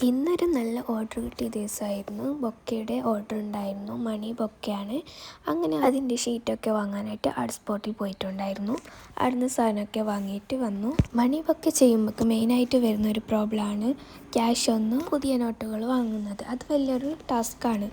ഇന്നൊരു നല്ല ഓർഡർ കിട്ടിയ ദിവസമായിരുന്നു. ബൊക്കയുടെ ഓർഡർ ഉണ്ടായിരുന്നു. മണി ബൊക്കയാണ്. അങ്ങനെ അതിൻ്റെ ഷീറ്റൊക്കെ വാങ്ങാനായിട്ട് ആർട്ട് സ്പോട്ടിൽ പോയിട്ടുണ്ടായിരുന്നു. അവിടുന്ന് സാധനമൊക്കെ വാങ്ങിയിട്ട് വന്നു. മണി ബൊക്ക ചെയ്യുമ്പോൾ മെയിനായിട്ട് വരുന്നൊരു പ്രോബ്ലമാണ് ക്യാഷ് ഒന്ന് പുതിയ നോട്ടുകൾ വാങ്ങുന്നത്. അത് വലിയൊരു ടാസ്ക്കാണ്.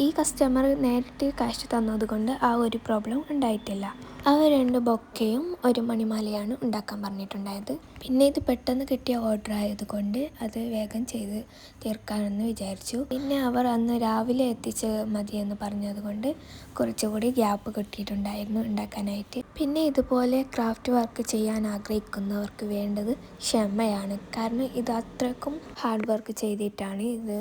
ഈ കസ്റ്റമർ നേരിട്ട് കാശ് തന്നതുകൊണ്ട് ആ ഒരു പ്രോബ്ലം ഉണ്ടായിട്ടില്ല. അവർ 2 ബൊക്കയും ഒരു മണിമാലയാണ് ഉണ്ടാക്കാൻ പറഞ്ഞിട്ടുണ്ടായത്. പിന്നെ ഇത് പെട്ടെന്ന് കിട്ടിയ ഓർഡർ ആയതുകൊണ്ട് അത് വേഗം ചെയ്ത് തീർക്കാമെന്ന് വിചാരിച്ചു. പിന്നെ അവർ അന്ന് രാവിലെ എത്തിച്ച് മതിയെന്ന് പറഞ്ഞതുകൊണ്ട് കുറച്ചുകൂടി ഗ്യാപ്പ് കിട്ടിയിട്ടുണ്ടായിരുന്നു ഉണ്ടാക്കാനായിട്ട്. പിന്നെ ഇതുപോലെ ക്രാഫ്റ്റ് വർക്ക് ചെയ്യാൻ ആഗ്രഹിക്കുന്നവർക്ക് വേണ്ടത് ക്ഷമയാണ്. കാരണം ഇത് അത്രയ്ക്കും ഹാർഡ് വർക്ക് ചെയ്തിട്ടാണ് ഇത്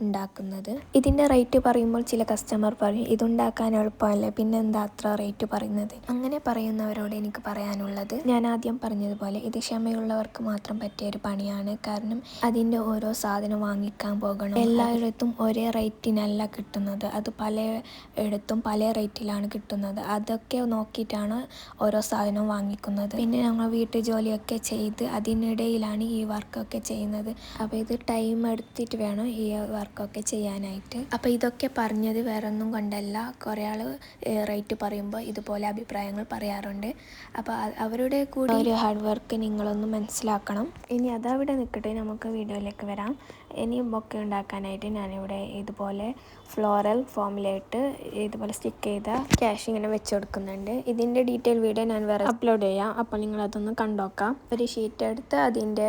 ഉണ്ടാക്കുന്നത്. ഇതിൻ്റെ റേറ്റ് പറയുമ്പോൾ ചില കസ്റ്റമർ പറയും, ഇതുണ്ടാക്കാൻ എളുപ്പമല്ലേ, പിന്നെ എന്താ അത്ര റേറ്റ് പറയുന്നത്? അങ്ങനെ പറയുന്നവരോട് എനിക്ക് പറയാനുള്ളത്, ഞാൻ ആദ്യം പറഞ്ഞതുപോലെ ഇത് ക്ഷമയുള്ളവർക്ക് മാത്രം പറ്റിയ ഒരു പണിയാണ്. കാരണം അതിൻ്റെ ഓരോ സാധനം വാങ്ങിക്കാൻ പോകണം. എല്ലായിടത്തും ഒരേ റേറ്റിനല്ല കിട്ടുന്നത്. അത് പലയിടത്തും പല റേറ്റിലാണ് കിട്ടുന്നത്. അതൊക്കെ നോക്കിയിട്ടാണ് ഓരോ സാധനവും വാങ്ങിക്കുന്നത്. പിന്നെ ഞങ്ങൾ വീട്ടു ജോലിയൊക്കെ ചെയ്ത് അതിനിടയിലാണ് ഈ വർക്കൊക്കെ ചെയ്യുന്നത്. അപ്പോൾ ഇത് ടൈം എടുത്തിട്ട് വേണം ഈ വർക്കൊക്കെ ചെയ്യാനായിട്ട്. അപ്പോൾ ഇതൊക്കെ പറഞ്ഞത് വേറൊന്നും കൊണ്ടല്ല. കുറേ ആൾ റേറ്റ് പറയുമ്പോൾ ഇതുപോലെ അഭിപ്രായങ്ങൾ പറയാറുണ്ട്. അപ്പോൾ അവരുടെ കൂടി ഒരു ഹാർഡ് വർക്ക് നിങ്ങളൊന്ന് മനസ്സിലാക്കണം. ഇനി അതവിടെ നിൽക്കട്ടെ, നമുക്ക് വീഡിയോയിലേക്ക് വരാം. ഇനി ബൊക്കെ ഉണ്ടാക്കാനായിട്ട് ഞാനിവിടെ ഇതുപോലെ ഫ്ലോറൽ ഫോമിലായിട്ട് ഇതുപോലെ സ്റ്റിക്ക് ചെയ്ത ക്യാഷ് ഇങ്ങനെ വെച്ച് കൊടുക്കുന്നുണ്ട്. ഇതിൻ്റെ ഡീറ്റെയിൽ വീഡിയോ ഞാൻ വേറെ അപ്ലോഡ് ചെയ്യാം. അപ്പോൾ നിങ്ങളതൊന്ന് കണ്ടോക്കാം. ഒരു ഷീറ്റ് എടുത്ത് അതിൻ്റെ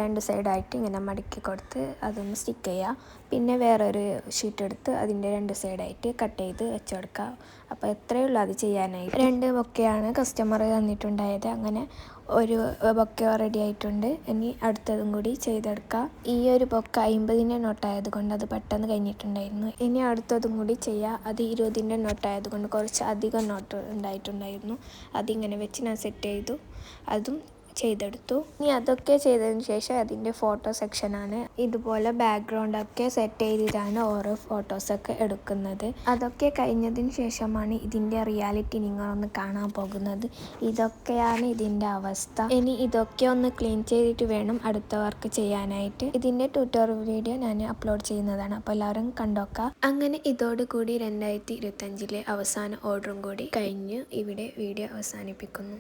2 സൈഡായിട്ട് ഇങ്ങനെ മടക്കി കൊടുത്ത് അതൊന്ന് സ്റ്റിക്ക് ചെയ്യുക. പിന്നെ വേറൊരു ഷീറ്റ് എടുത്ത് അതിൻ്റെ 2 സൈഡായിട്ട് കട്ട് ചെയ്ത് വെച്ച് കൊടുക്കുക. അപ്പോൾ എത്രയേ ഉള്ളൂ അത് ചെയ്യാനായിട്ട്. 2 ബൊക്കെയാണ് കസ്റ്റമർ തന്നിട്ടുണ്ടായത്. അങ്ങനെ ഒരു ബൊക്ക റെഡി ആയിട്ടുണ്ട്. ഇനി അടുത്തതും കൂടി ചെയ്തെടുക്കുക. ഈ ഒരു ബൊക്ക 50ൻ്റെ നോട്ടായതുകൊണ്ട് അത് പെട്ടെന്ന് കഴിഞ്ഞിട്ടുണ്ടായിരുന്നു. ഇനി അടുത്തതും കൂടി ചെയ്യുക. അത് 20ൻ്റെ നോട്ടായതുകൊണ്ട് കുറച്ച് അധികം നോട്ട് ഉണ്ടായിട്ടുണ്ടായിരുന്നു. അതിങ്ങനെ വെച്ച് ഞാൻ സെറ്റ് ചെയ്തു. അതും ചെയ്തെടുത്തു. ഇനി അതൊക്കെ ചെയ്തതിന് ശേഷം അതിൻ്റെ ഫോട്ടോ സെക്ഷനാണ്. ഇതുപോലെ ബാക്ക്ഗ്രൗണ്ടൊക്കെ സെറ്റ് ചെയ്തിട്ടാണ് ഓരോ ഫോട്ടോസൊക്കെ എടുക്കുന്നത്. അതൊക്കെ കഴിഞ്ഞതിന് ശേഷമാണ് ഇതിൻ്റെ റിയാലിറ്റി നിങ്ങളൊന്ന് കാണാൻ പോകുന്നത്. ഇതൊക്കെയാണ് ഇതിൻ്റെ അവസ്ഥ. ഇനി ഇതൊക്കെ ഒന്ന് ക്ലീൻ ചെയ്തിട്ട് വേണം അടുത്ത വർക്ക് ചെയ്യാനായിട്ട്. ഇതിൻ്റെ ട്യൂട്ടോറിയൽ വീഡിയോ ഞാൻ അപ്ലോഡ് ചെയ്യുന്നതാണ്. അപ്പോൾ എല്ലാവരും കണ്ടോക്കാം. അങ്ങനെ ഇതോടുകൂടി 2025 അവസാന ഓർഡറും കൂടി കഴിഞ്ഞ് ഇവിടെ വീഡിയോ അവസാനിപ്പിക്കുന്നു.